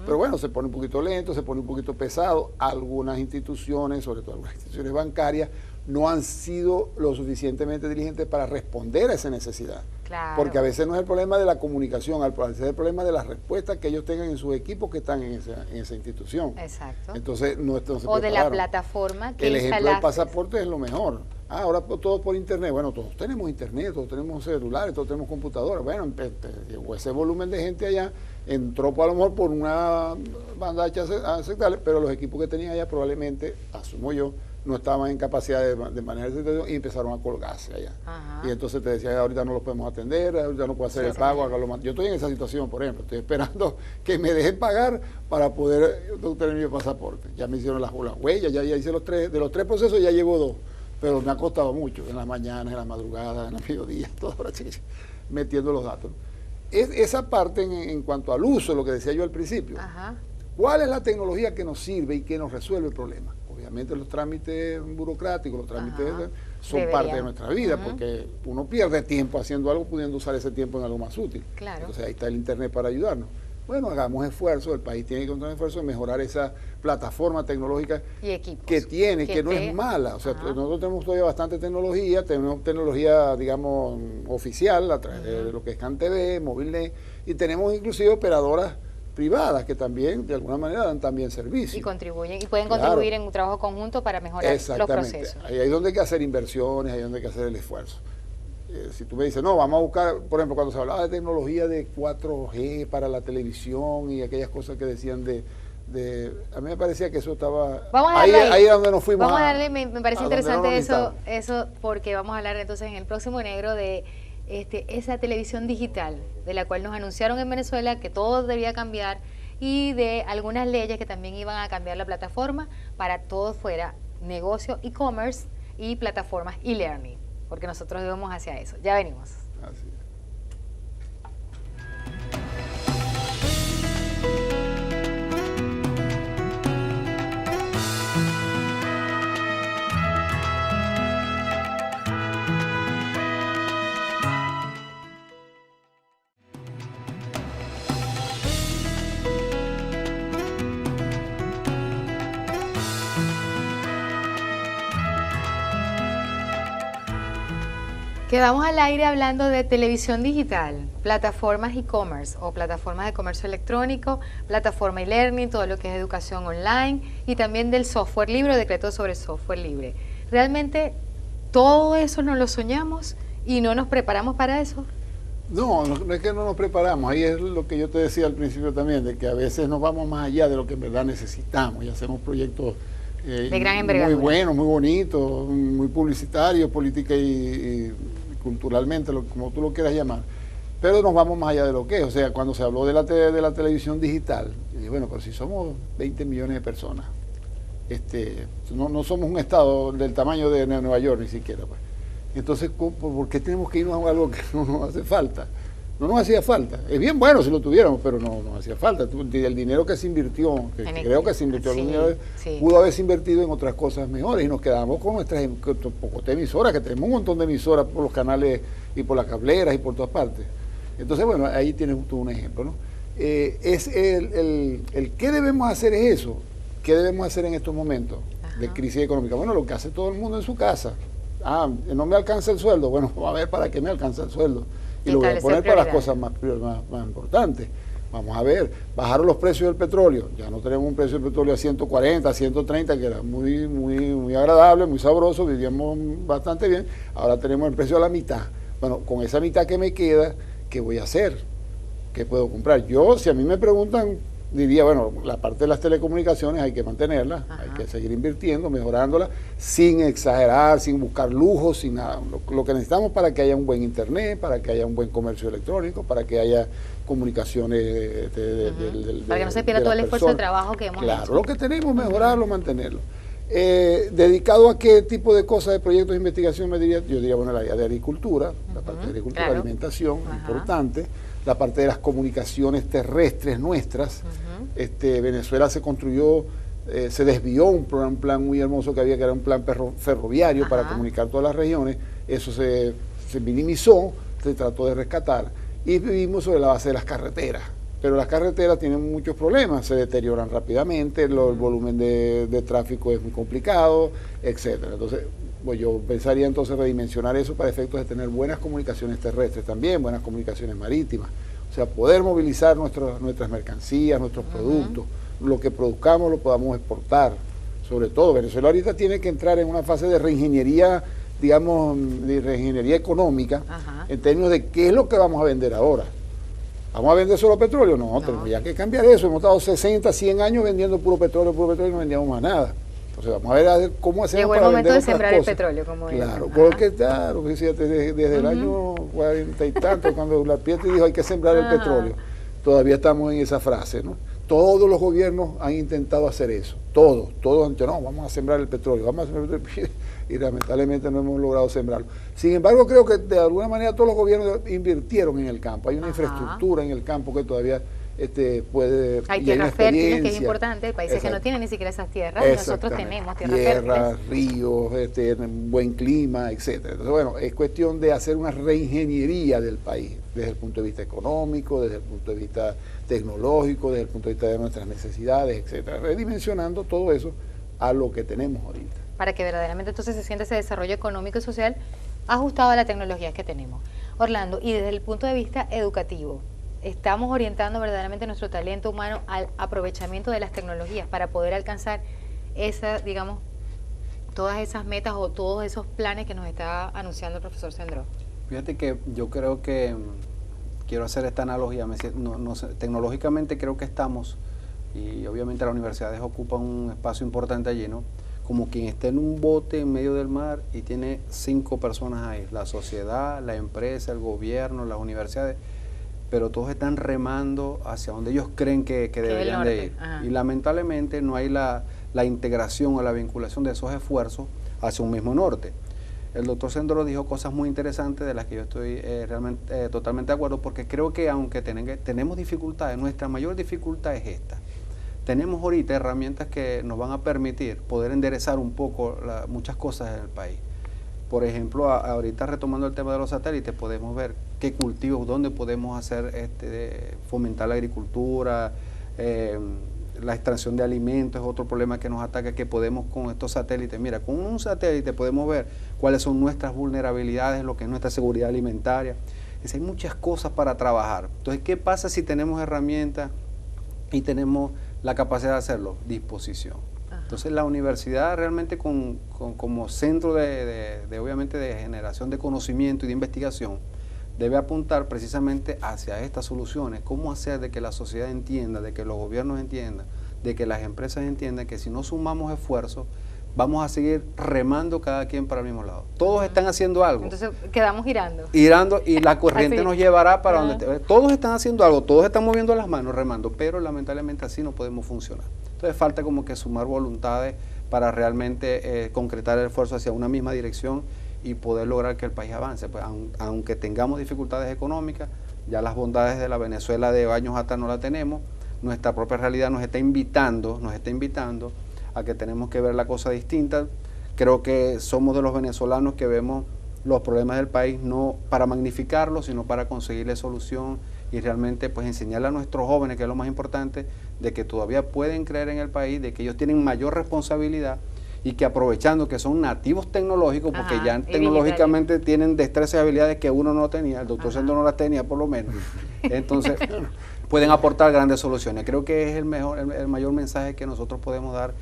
Pero bueno, se pone un poquito lento, se pone un poquito pesado. Algunas instituciones, sobre todo algunas instituciones bancarias, no han sido lo suficientemente diligentes para responder a esa necesidad. Claro. Porque a veces no es el problema de la comunicación, a veces es el problema de las respuestas que ellos tengan en sus equipos que están en esa institución. Exacto. Entonces, no se o de la plataforma que el ejemplo del pasaporte es lo mejor. Ahora todo por internet. Bueno, todos tenemos internet, todos tenemos celulares, todos tenemos computadoras. Bueno, llegó ese volumen de gente allá, entró a lo mejor por una banda aceptable, pero los equipos que tenían allá probablemente, asumo yo, no estaban en capacidad de manejar esa situación y empezaron a colgarse allá. Y entonces te decían, ahorita no los podemos atender, ahorita no puedo hacer el pago, hágalo más. Yo estoy en esa situación, por ejemplo, estoy esperando que me dejen pagar para poder obtener mi pasaporte. Ya me hicieron las huellas, ya hice de los 3 procesos ya llevo 2, pero me ha costado mucho, en las mañanas, en las madrugadas, en el mediodía, toda hora metiendo los datos. Esa parte en cuanto al uso, lo que decía yo al principio. ¿Cuál es la tecnología que nos sirve y que nos resuelve el problema? Obviamente los trámites burocráticos, los trámites son parte de nuestra vida, porque uno pierde tiempo haciendo algo pudiendo usar ese tiempo en algo más útil. Entonces ahí está el Internet para ayudarnos. Bueno, hagamos esfuerzo, el país tiene que encontrar esfuerzo en mejorar esa plataforma tecnológica que tiene, que no es mala. O sea, nosotros tenemos todavía bastante tecnología, tenemos tecnología, digamos, oficial, a través de lo que es CanTV, Movilnet, y tenemos inclusive operadoras privadas que también de alguna manera dan también servicio. Y contribuyen, y pueden contribuir en un trabajo conjunto para mejorar los procesos. Ahí es donde hay que hacer inversiones, ahí es donde hay que hacer el esfuerzo. Si tú me dices, no, vamos a buscar, por ejemplo, cuando se hablaba de tecnología de 4G para la televisión y aquellas cosas que decían a mí me parecía que eso estaba... Ahí es donde nos fuimos. Vamos a darle, me parece interesante eso, porque vamos a hablar entonces en el próximo enero de esa televisión digital, de la cual nos anunciaron en Venezuela que todo debía cambiar, y de algunas leyes que también iban a cambiar la plataforma para todo fuera negocio, e-commerce y plataformas e-learning, porque nosotros íbamos hacia eso. Ya venimos. Así es. Quedamos al aire hablando de televisión digital, plataformas e-commerce o plataformas de comercio electrónico, plataforma e-learning, todo lo que es educación online, y también del software libre o decreto sobre software libre. Realmente todo eso nos lo soñamos y no nos preparamos para eso. No es que no nos preparamos, ahí es lo que yo te decía al principio también, de que a veces nos vamos más allá de lo que en verdad necesitamos y hacemos proyectos de gran envergadura, muy buenos, muy bonitos, muy publicitarios, política y culturalmente, como tú lo quieras llamar, pero nos vamos más allá de lo que es. O sea, cuando se habló de la televisión digital, yo dije, bueno, pero si somos 20 millones de personas, no somos un estado del tamaño de Nueva York ni siquiera, pues. Entonces, ¿por qué tenemos que irnos a algo que no nos hace falta? No nos hacía falta. Es bien bueno si lo tuviéramos, pero no nos hacía falta. El dinero que se invirtió, creo que se invirtió, pudo haberse invertido en otras cosas mejores, y nos quedamos con nuestras emisoras, que tenemos un montón de emisoras por los canales y por las cableras y por todas partes. Entonces, bueno, ahí tienes tú un ejemplo, ¿no? El qué debemos hacer es eso. ¿Qué debemos hacer en estos momentos de crisis económica? Bueno, lo que hace todo el mundo en su casa. No me alcanza el sueldo. Bueno, a ver para qué me alcanza el sueldo. Y lo voy a poner para las cosas más importantes. Vamos a ver, bajaron los precios del petróleo. Ya no tenemos un precio del petróleo a 140, a 130, que era muy agradable, muy sabroso, vivíamos bastante bien. Ahora tenemos el precio a la mitad. Bueno, con esa mitad que me queda, ¿qué voy a hacer? ¿Qué puedo comprar? Yo, si a mí me preguntan, diría, bueno, la parte de las telecomunicaciones hay que mantenerla, hay que seguir invirtiendo, mejorándola, sin exagerar, sin buscar lujos, sin nada. Lo que necesitamos para que haya un buen internet, para que haya un buen comercio electrónico, para que haya comunicaciones para que no se pierda todo el esfuerzo de trabajo que hemos hecho. Claro, lo que tenemos, mejorarlo, mantenerlo. ¿Dedicado a qué tipo de cosas, de proyectos de investigación? Yo diría, bueno, el área de agricultura, la parte de agricultura, alimentación, importante, la parte de las comunicaciones terrestres nuestras. Venezuela se construyó, se desvió un plan muy hermoso que había, que era un plan ferroviario para comunicar todas las regiones. Eso se minimizó, se trató de rescatar, y vivimos sobre la base de las carreteras. Pero las carreteras tienen muchos problemas, se deterioran rápidamente, el volumen de tráfico es muy complicado, etcétera. Entonces, pues yo pensaría entonces redimensionar eso para efectos de tener buenas comunicaciones terrestres también, buenas comunicaciones marítimas. O sea, poder movilizar nuestras mercancías, nuestros productos, lo que produzcamos lo podamos exportar. Sobre todo, Venezuela ahorita tiene que entrar en una fase de reingeniería, digamos, de reingeniería económica, en términos de qué es lo que vamos a vender ahora. ¿Vamos a vender solo petróleo? No, tenemos ya que cambiar eso. Hemos estado 60, 100 años vendiendo puro petróleo y no vendíamos más nada. Entonces vamos a ver cómo hacemos para vender. Llegó el momento de sembrar el petróleo, como claro, porque claro, desde el año 40 y tanto, cuando la Pietri dijo hay que sembrar el petróleo, todavía estamos en esa frase, ¿no? Todos los gobiernos han intentado hacer eso, todos han dicho, no, vamos a sembrar el petróleo, y lamentablemente no hemos logrado sembrarlo. Sin embargo, creo que de alguna manera todos los gobiernos invirtieron en el campo, hay una infraestructura en el campo que todavía puede... Hay tierras fértiles, que es importante, hay países que no tienen ni siquiera esas tierras, y nosotros tenemos tierras fértiles. Ríos, buen clima, etcétera. Entonces, bueno, es cuestión de hacer una reingeniería del país, desde el punto de vista económico, desde el punto de vista tecnológico, desde el punto de vista de nuestras necesidades, etcétera, redimensionando todo eso a lo que tenemos ahorita. Para que verdaderamente entonces se sienta ese desarrollo económico y social ajustado a la tecnología que tenemos. Orlando, y desde el punto de vista educativo, ¿estamos orientando verdaderamente nuestro talento humano al aprovechamiento de las tecnologías para poder alcanzar digamos, todas esas metas o todos esos planes que nos está anunciando el profesor Sendró? Fíjate que yo creo que quiero hacer esta analogía. Tecnológicamente creo que estamos, y obviamente las universidades ocupan un espacio importante allí, ¿no? Como quien esté en un bote en medio del mar y tiene 5 personas ahí, la sociedad, la empresa, el gobierno, las universidades, pero todos están remando hacia donde ellos creen que deberían de ir. Ajá. Y lamentablemente no hay la integración o la vinculación de esos esfuerzos hacia un mismo norte. El doctor Sendró dijo cosas muy interesantes de las que yo estoy realmente totalmente de acuerdo, porque creo que aunque tenemos dificultades, nuestra mayor dificultad es esta. Tenemos ahorita herramientas que nos van a permitir poder enderezar un poco muchas cosas en el país. Por ejemplo, ahorita retomando el tema de los satélites, podemos ver qué cultivos, dónde podemos hacer, fomentar la agricultura, la extracción de alimentos es otro problema que nos ataca, que podemos con estos satélites. Mira, con un satélite podemos ver cuáles son nuestras vulnerabilidades, lo que es nuestra seguridad alimentaria. Hay muchas cosas para trabajar. Entonces, ¿qué pasa si tenemos herramientas y tenemos la capacidad de hacerlo? Disposición. Entonces la universidad realmente como centro obviamente de generación de conocimiento y de investigación debe apuntar precisamente hacia estas soluciones. Cómo hacer de que la sociedad entienda, de que los gobiernos entiendan, de que las empresas entiendan que si no sumamos esfuerzos vamos a seguir remando cada quien para el mismo lado. Todos están haciendo algo. Entonces quedamos girando. Y la corriente nos llevará para donde... Todos están haciendo algo, todos están moviendo las manos, remando, pero lamentablemente así no podemos funcionar. Entonces falta como que sumar voluntades para realmente concretar el esfuerzo hacia una misma dirección y poder lograr que el país avance. Pues, aunque tengamos dificultades económicas, ya las bondades de la Venezuela de años atrás no la tenemos, nuestra propia realidad nos está invitando a que tenemos que ver la cosa distinta. Creo que somos de los venezolanos que vemos los problemas del país no para magnificarlos, sino para conseguirle solución y realmente pues enseñarle a nuestros jóvenes, que es lo más importante, de que todavía pueden creer en el país, de que ellos tienen mayor responsabilidad y que aprovechando que son nativos tecnológicos, porque ya tecnológicamente tienen destrezas y habilidades que uno no tenía, el doctor Sendró no las tenía por lo menos, entonces pueden aportar grandes soluciones. Creo que es el mayor mensaje que nosotros podemos dar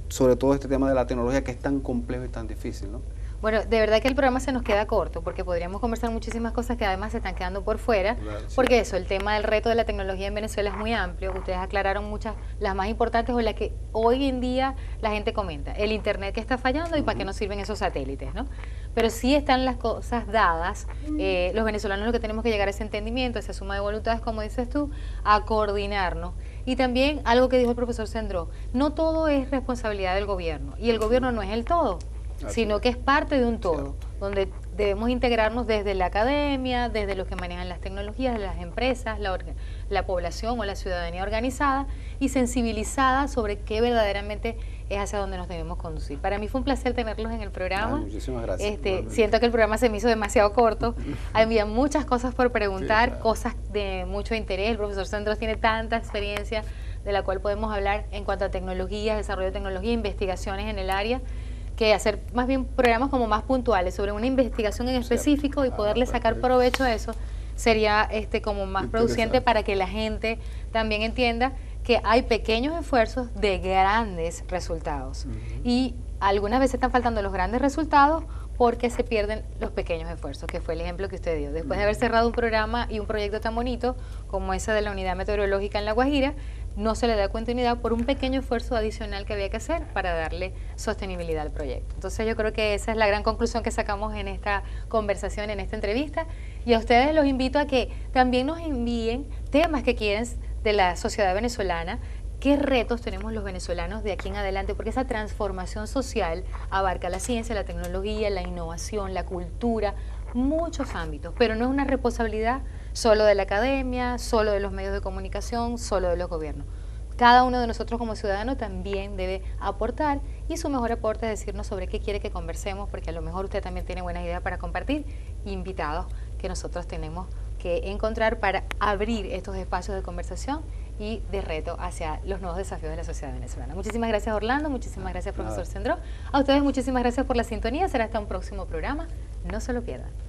sobre todo este tema de la tecnología que es tan complejo y tan difícil, ¿no? Bueno, de verdad que el programa se nos queda corto porque podríamos conversar muchísimas cosas que además se están quedando por fuera, claro, sí. Porque eso, el tema del reto de la tecnología en Venezuela es muy amplio. Ustedes aclararon muchas, las más importantes o las que hoy en día la gente comenta. El internet que está fallando y para qué nos sirven esos satélites, ¿no? Pero sí están las cosas dadas. Los venezolanos lo que tenemos que llegar a ese entendimiento, a esa suma de voluntades, como dices tú, a coordinarnos. Y también algo que dijo el profesor Sendró, no todo es responsabilidad del gobierno y el gobierno no es el todo, sino que es parte de un todo, donde debemos integrarnos desde la academia, desde los que manejan las tecnologías, las empresas, la población o la ciudadanía organizada y sensibilizada sobre qué verdaderamente es hacia donde nos debemos conducir. Para mí fue un placer tenerlos en el programa. Muchísimas gracias. Siento que el programa se me hizo demasiado corto. Había muchas cosas por preguntar, sí, claro, cosas de mucho interés. El profesor Sendró tiene tanta experiencia de la cual podemos hablar en cuanto a tecnologías, desarrollo de tecnología, investigaciones en el área, que hacer más bien programas como más puntuales sobre una investigación en específico y poderle sacar provecho a eso sería como más producente para que la gente también entienda que hay pequeños esfuerzos de grandes resultados y algunas veces están faltando los grandes resultados porque se pierden los pequeños esfuerzos, que fue el ejemplo que usted dio. Después de haber cerrado un programa y un proyecto tan bonito como ese de la Unidad Meteorológica en La Guajira, no se le da continuidad por un pequeño esfuerzo adicional que había que hacer para darle sostenibilidad al proyecto. Entonces yo creo que esa es la gran conclusión que sacamos en esta conversación, en esta entrevista, y a ustedes los invito a que también nos envíen temas que quieren de la sociedad venezolana, qué retos tenemos los venezolanos de aquí en adelante, porque esa transformación social abarca la ciencia, la tecnología, la innovación, la cultura, muchos ámbitos, pero no es una responsabilidad solo de la academia, solo de los medios de comunicación, solo de los gobiernos. Cada uno de nosotros como ciudadanos también debe aportar, y su mejor aporte es decirnos sobre qué quiere que conversemos, porque a lo mejor usted también tiene buenas ideas para compartir, invitados que nosotros tenemos que encontrar para abrir estos espacios de conversación y de reto hacia los nuevos desafíos de la sociedad venezolana. Muchísimas gracias, Orlando, muchísimas gracias, profesor Sendró. A ustedes muchísimas gracias por la sintonía, será hasta un próximo programa, no se lo pierdan.